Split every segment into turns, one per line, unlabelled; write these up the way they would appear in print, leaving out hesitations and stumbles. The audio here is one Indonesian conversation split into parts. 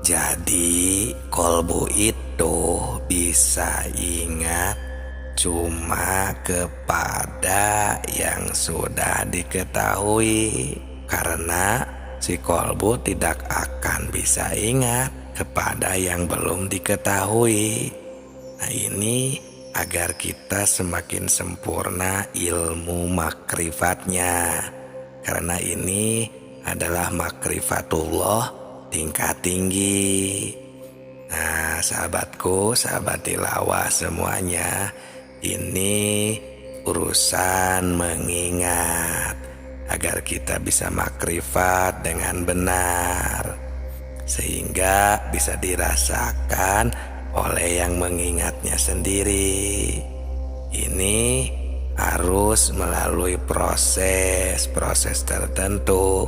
Jadi kolbu itu bisa ingat cuma kepada yang sudah diketahui, karena si kolbu tidak akan bisa ingat kepada yang belum diketahui. Nah, ini agar kita semakin sempurna ilmu makrifatnya, karena ini adalah makrifatullah tingkat tinggi. Nah, sahabatku, sahabat tilawah semuanya, ini urusan mengingat agar kita bisa makrifat dengan benar, sehingga bisa dirasakan oleh yang mengingatnya sendiri. Ini harus melalui proses tertentu,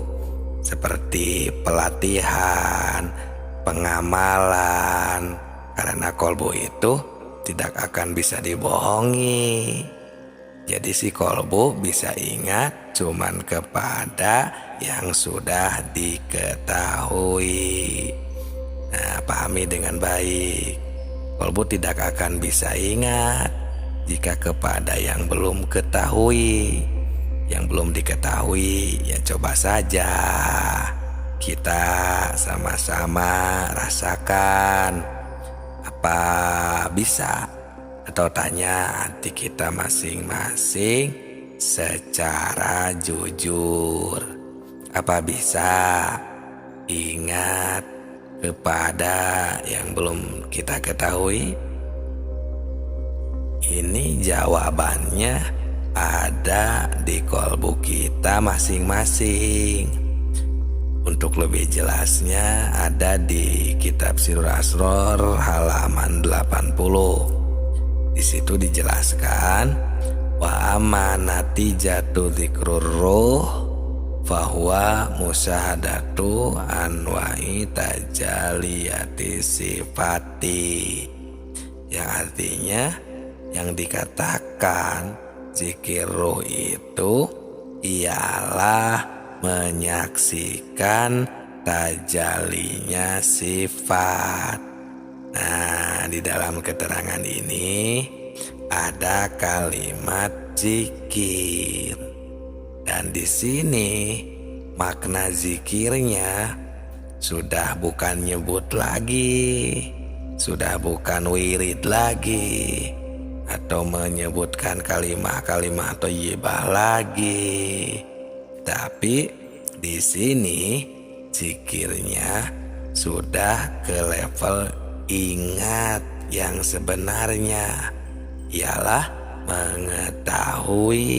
seperti pelatihan, pengamalan, karena kolbu itu tidak akan bisa dibohongi. Jadi si kolbu bisa ingat cuman kepada yang sudah diketahui. Nah, pahami dengan baik. Kolbu tidak akan bisa ingat jika kepada yang belum ketahui. Yang belum diketahui, ya coba saja kita sama-sama rasakan. Apa bisa? Atau tanya hati kita masing-masing secara jujur. Apa bisa ingat kepada yang belum kita ketahui? Ini jawabannya ada di kolbu kita masing-masing. Untuk lebih jelasnya ada di kitab Sirrul Asrar halaman 80. Di situ dijelaskan, wa amma natijatu dzikrur ruh fahuwa musyahadatu anwa'i tajaliyati sifati. Yang artinya, yang dikatakan zikir ruh itu ialah menyaksikan tajalinya sifat. Nah, di dalam keterangan ini ada kalimat zikir. Dan di sini makna zikirnya sudah bukan nyebut lagi, sudah bukan wirid lagi, atau menyebutkan kalimat-kalimat thayyibah lagi. Tapi di sini zikirnya sudah ke level ingat yang sebenarnya, ialah mengetahui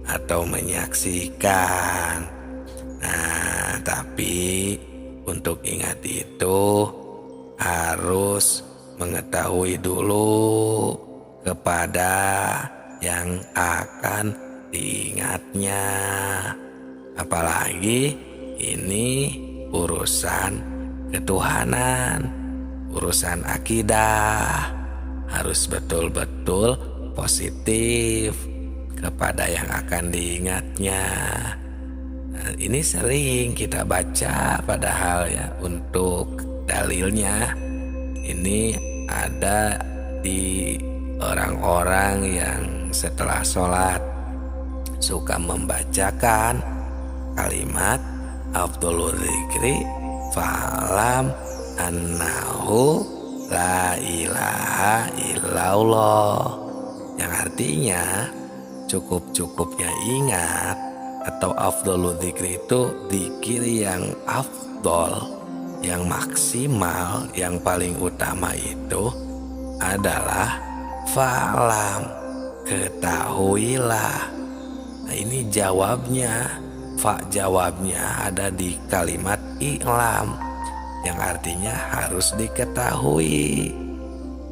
atau menyaksikan. Nah, tapi untuk ingat itu harus mengetahui dulu kepada yang akan diingatnya. Apalagi ini urusan ketuhanan, urusan akidah, harus betul-betul positif kepada yang akan diingatnya. Nah, ini sering kita baca, padahal ya untuk dalilnya ini ada di orang-orang yang setelah sholat suka membacakan kalimat afdholul dzikri fa'lam annahu la ilaha illallah, yang artinya cukup-cukupnya ingat atau afdholul dzikri itu dzikir yang afdol, yang maksimal, yang paling utama itu adalah fa'lam, ketahuilah. Nah, ini jawabnya, jawabnya ada di kalimat i'lam, yang artinya harus diketahui.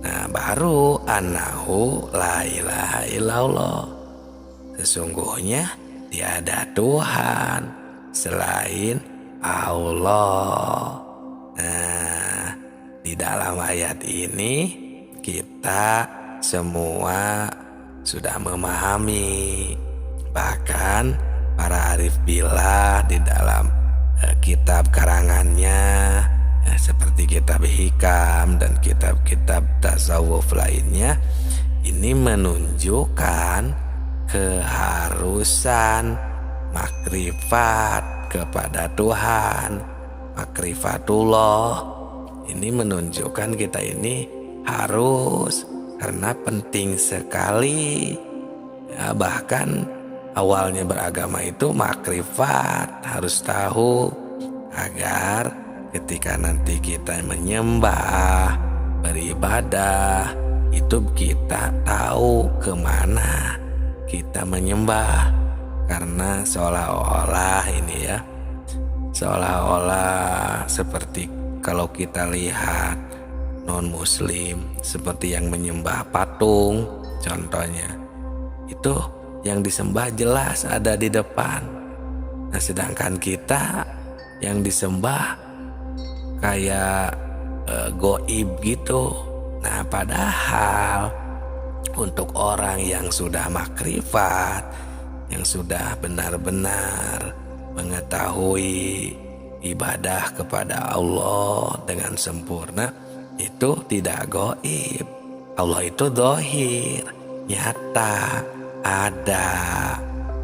Nah, baru annahu la ilaha illallah, sesungguhnya tiada Tuhan selain Allah. Nah, di dalam ayat ini kita semua sudah memahami. Bahkan para arif billah di dalam kitab karangannya seperti Hikam dan kitab-kitab tasawuf lainnya, ini menunjukkan keharusan makrifat kepada Tuhan, makrifatullah. Ini menunjukkan kita ini harus, karena penting sekali. Ya, bahkan awalnya beragama itu makrifat, harus tahu agar ketika nanti kita menyembah, beribadah, itu kita tahu kemana kita menyembah. Karena seolah-olah ini ya, seolah-olah seperti kalau kita lihat non-muslim seperti yang menyembah patung contohnya, itu yang disembah jelas ada di depan. Nah sedangkan kita yang disembah kayak goib gitu. Nah padahal untuk orang yang sudah makrifat, yang sudah benar-benar mengetahui ibadah kepada Allah dengan sempurna, itu tidak goib. Allah itu dohir, nyata, ada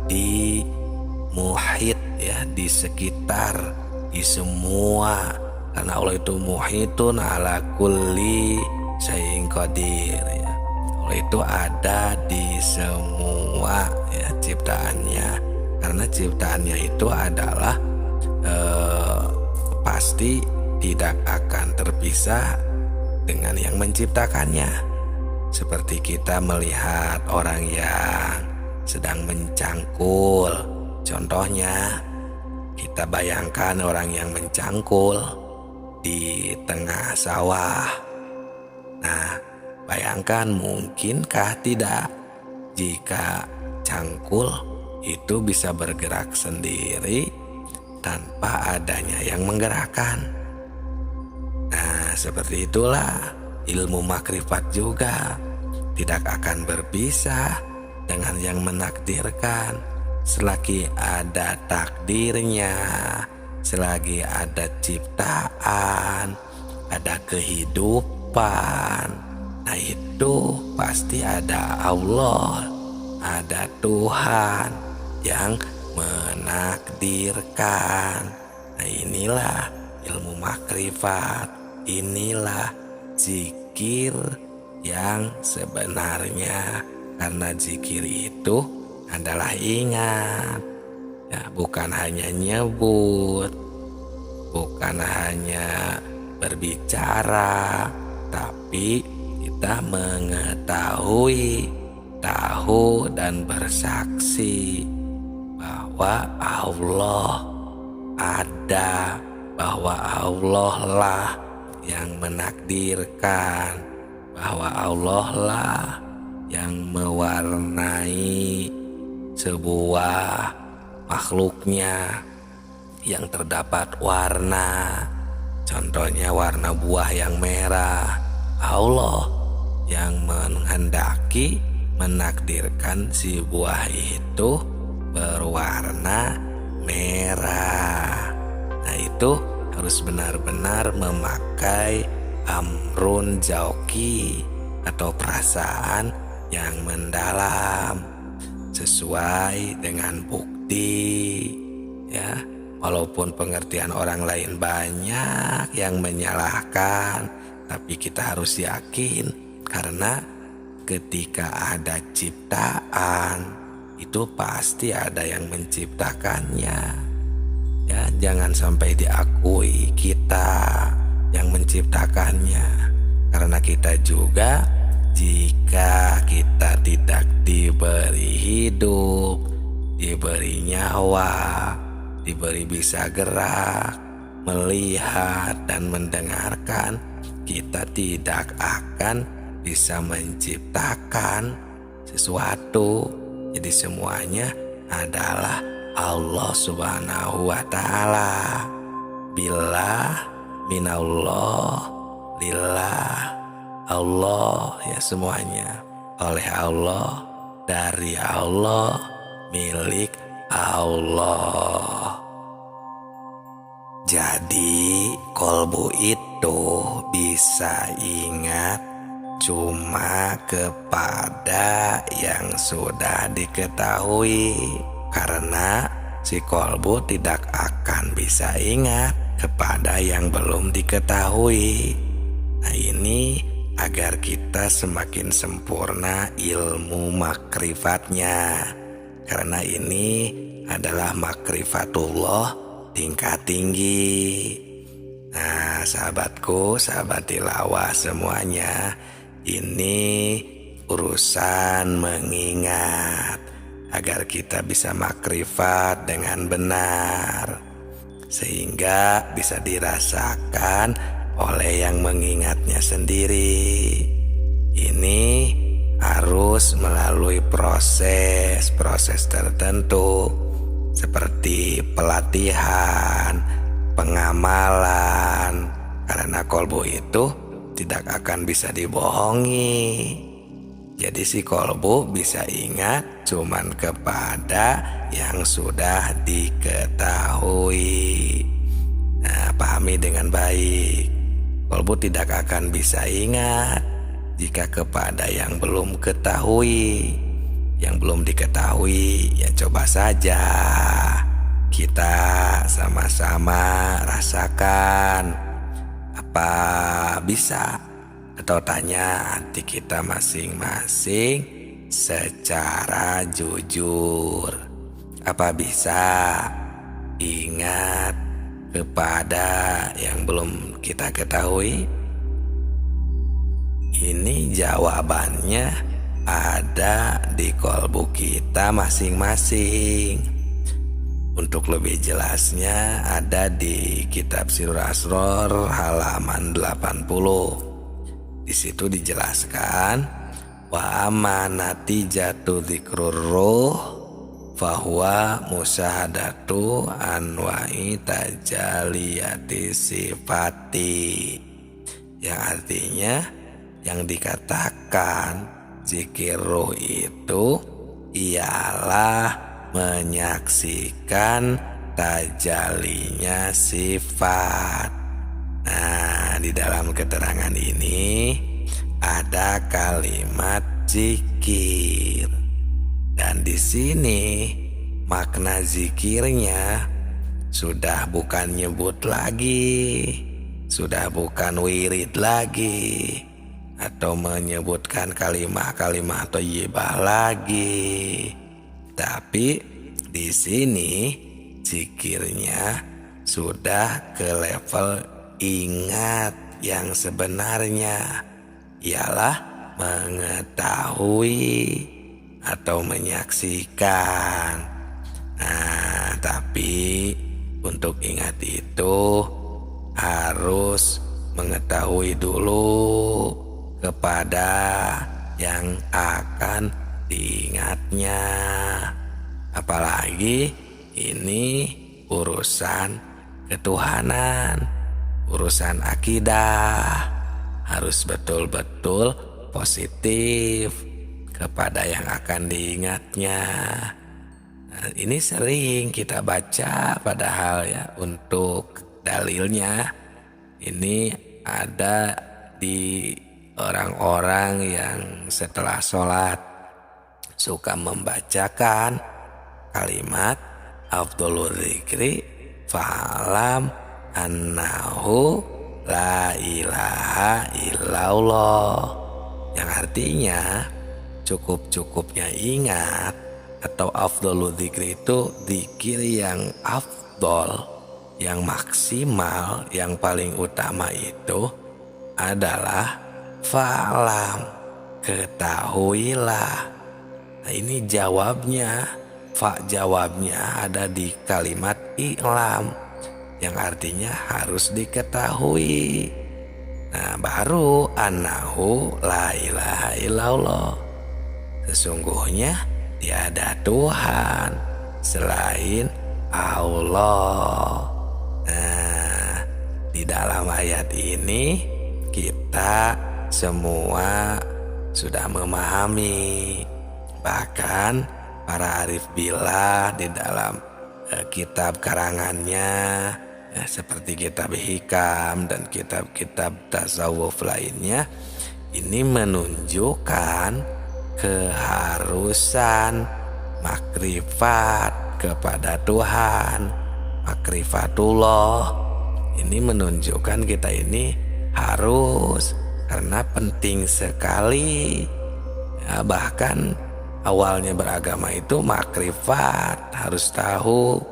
di muhit ya, di sekitar, di semua. Karena Allah itu muhitun ala kulli syai'in qadir ya. Allah itu ada di semua ya ciptaannya. Karena ciptaannya itu adalah pasti tidak akan terpisah dengan yang menciptakannya. Seperti kita melihat orang yang sedang mencangkul. Contohnya, kita bayangkan orang yang mencangkul di tengah sawah. Nah, bayangkan mungkinkah tidak jika cangkul itu bisa bergerak sendiri tanpa adanya yang menggerakkan. Nah, seperti itulah ilmu makrifat juga tidak akan berpisah dengan yang menakdirkan. Selagi ada takdirnya, selagi ada ciptaan, ada kehidupan, nah itu pasti ada Allah, ada Tuhan yang menakdirkan. Nah inilah ilmu makrifat, inilah zikir yang sebenarnya. Karena zikir itu adalah ingat ya, bukan hanya nyebut, bukan hanya berbicara, tapi kita mengetahui, tahu dan bersaksi bahwa Allah ada, bahwa Allah lah yang menakdirkan, bahwa Allah lah yang mewarnai sebuah makhluknya yang terdapat warna. Contohnya warna buah yang merah, Allah yang menghendaki, menakdirkan si buah itu berwarna merah. Nah itu harus benar-benar memakai amrun jauki atau perasaan yang mendalam sesuai dengan bukti ya. Walaupun pengertian orang lain banyak yang menyalahkan, tapi kita harus yakin karena ketika ada ciptaan itu pasti ada yang menciptakannya ya. Jangan sampai diakui kita yang menciptakannya, karena kita juga jika kita tidak diberi hidup, diberi nyawa, diberi bisa gerak, melihat dan mendengarkan, kita tidak akan bisa menciptakan sesuatu. Jadi semuanya adalah Allah Subhanahu wa Ta'ala. Billah minallah, lillah, Allah ya, semuanya oleh Allah, dari Allah, milik Allah. Jadi kolbu itu bisa ingat cuma kepada yang sudah diketahui, karena si kolbu tidak akan bisa ingat kepada yang belum diketahui. Nah, ini agar kita semakin sempurna ilmu makrifatnya, karena ini adalah makrifatullah tingkat tinggi. Nah, sahabatku, sahabat tilawah semuanya, ini urusan mengingat agar kita bisa makrifat dengan benar, sehingga bisa dirasakan oleh yang mengingatnya sendiri. Ini harus melalui proses tertentu, seperti pelatihan, pengamalan, karena kolbu itu tidak akan bisa dibohongi. Jadi si kolbu bisa ingat cuman kepada yang sudah diketahui. Nah, pahami dengan baik. Kolbu tidak akan bisa ingat jika kepada yang belum ketahui. Yang belum diketahui, ya coba saja kita sama-sama rasakan. Apa bisa? Atau tanya hati kita masing-masing secara jujur. Apa bisa ingat kepada yang belum kita ketahui? Ini jawabannya ada di kolbu kita masing-masing. Untuk lebih jelasnya ada di kitab Sirrul Asror halaman 80. Di situ dijelaskan, wa amanati jatu dzikrur ruh fahuwa musyahadatu anwa'i tajaliyati sifati, yang artinya yang dikatakan zikir ruh itu ialah menyaksikan tajalinya sifat. Nah, di dalam keterangan ini ada kalimat zikir, dan di sini makna zikirnya sudah bukan nyebut lagi, sudah bukan wirid lagi, atau menyebutkan kalimat-kalimat thayyibah lagi. Tapi di sini zikirnya sudah ke level ingat yang sebenarnya, ialah mengetahui atau menyaksikan. Nah, tapi untuk ingat itu harus mengetahui dulu kepada yang akan diingatnya. Apalagi ini urusan ketuhanan, urusan akidah, harus betul-betul positif kepada yang akan diingatnya. Nah, ini sering kita baca, padahal ya untuk dalilnya ini ada di orang-orang yang setelah sholat suka membacakan kalimat afdholul dzikri fa'lam annahu la ilaha illallah, yang artinya cukup-cukupnya ingat, atau afdholul dzikri itu dzikir yang afdol, yang maksimal, yang paling utama itu adalah fa'lam, ketahuilah. Nah, ini jawabnya, jawabnya ada di kalimat i'lam, yang artinya harus diketahui. Nah, baru annahu la ilaha illallah, sesungguhnya tiada Tuhan selain Allah. Nah, di dalam ayat ini kita semua sudah memahami, bahkan para arif billah di dalam kitab karangannya ya, seperti kitab hikam dan kitab-kitab tasawuf lainnya, ini menunjukkan keharusan makrifat kepada Tuhan, makrifatullah. Ini menunjukkan kita ini harus, karena penting sekali. Ya, bahkan awalnya beragama itu makrifat, harus tahu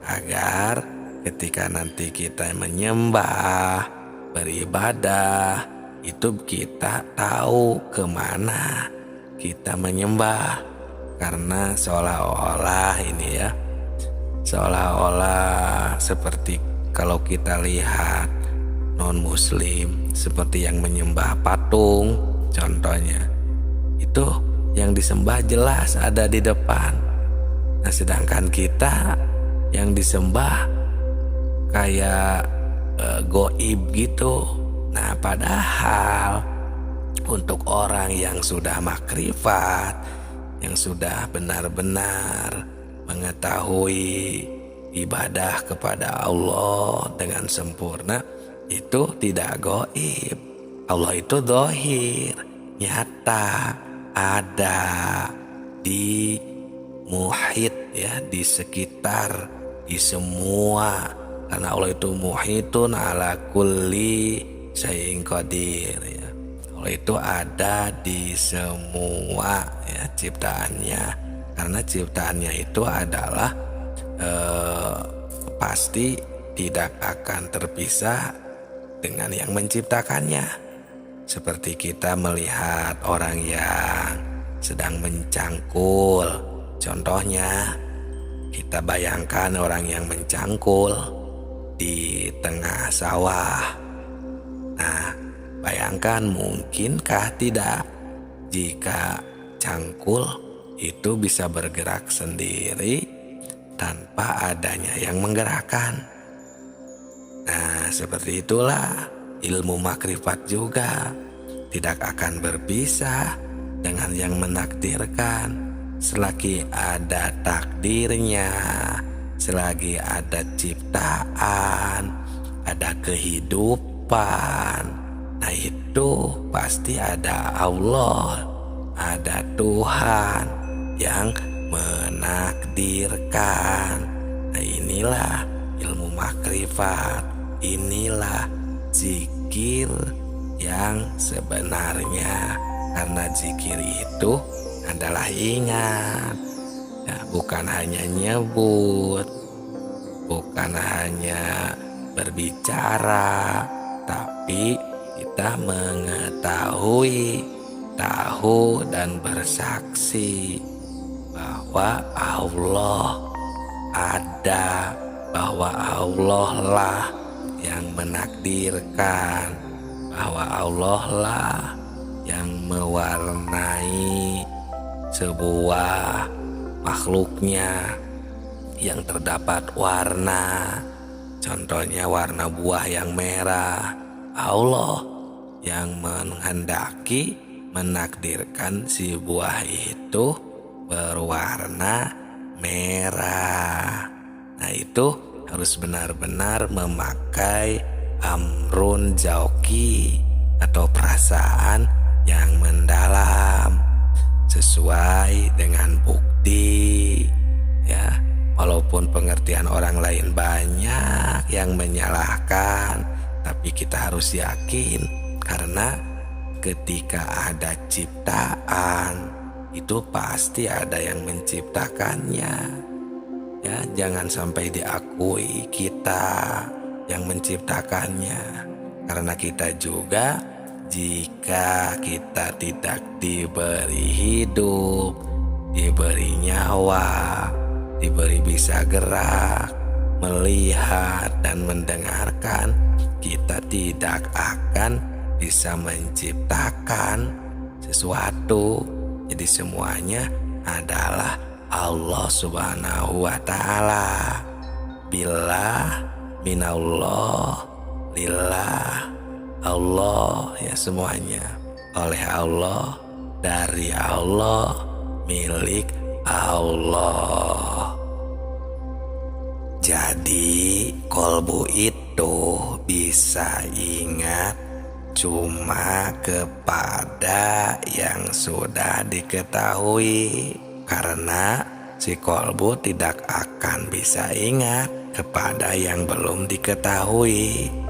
agar ketika nanti kita menyembah, beribadah, itu kita tahu kemana kita menyembah. Karena seolah-olah ini ya, seolah-olah seperti kalau kita lihat non-muslim seperti yang menyembah patung contohnya, itu yang disembah jelas ada di depan. Nah, sedangkan kita yang disembah kayak goib gitu. Nah, padahal untuk orang yang sudah makrifat, yang sudah benar-benar mengetahui ibadah kepada Allah dengan sempurna, itu tidak goib. Allah itu zahir, nyata, ada di muhit, ya, di sekitar, di semua. Karena Allah itu muhitun ala kulli syai'in qadir, ya. Allah itu ada di semua, ya, ciptaannya. Karena ciptaannya itu adalah pasti tidak akan terpisah dengan yang menciptakannya. Seperti kita melihat orang yang sedang mencangkul. Contohnya, kita bayangkan orang yang mencangkul di tengah sawah. Nah, bayangkan mungkinkah tidak jika cangkul itu bisa bergerak sendiri tanpa adanya yang menggerakkan? Nah, seperti itulah ilmu makrifat juga tidak akan berpisah dengan yang menakdirkan. Selagi ada takdirnya, selagi ada ciptaan, ada kehidupan, nah itu pasti ada Allah, ada Tuhan yang menakdirkan. Nah, inilah ilmu makrifat, inilah zikir yang sebenarnya. Karena zikir itu adalah ingat, ya, bukan hanya nyebut, bukan hanya berbicara, tapi kita mengetahui, tahu dan bersaksi bahwa Allah ada, bahwa Allah lah yang menakdirkan, bahwa Allah lah yang mewarnai sebuah makhluknya yang terdapat warna. Contohnya warna buah yang merah, Allah yang menghendaki, menakdirkan si buah itu berwarna merah. Nah, itu harus benar-benar memakai amrun jauki atau perasaan yang mendalam sesuai dengan bukti, ya. Walaupun pengertian orang lain banyak yang menyalahkan, tapi kita harus yakin, karena ketika ada ciptaan itu pasti ada yang menciptakannya, ya. Jangan sampai diakui kita yang menciptakannya, karena kita juga jika kita tidak diberi hidup, diberi nyawa, diberi bisa gerak, melihat dan mendengarkan, kita tidak akan bisa menciptakan sesuatu. Jadi semuanya adalah Allah Subhanahu wa Ta'ala. Billah, minallah, lillah, Allah, ya, semuanya oleh Allah, dari Allah, milik Allah. Jadi kolbu itu bisa ingat cuma kepada yang sudah diketahui, karena si kolbu tidak akan bisa ingat kepada yang belum diketahui.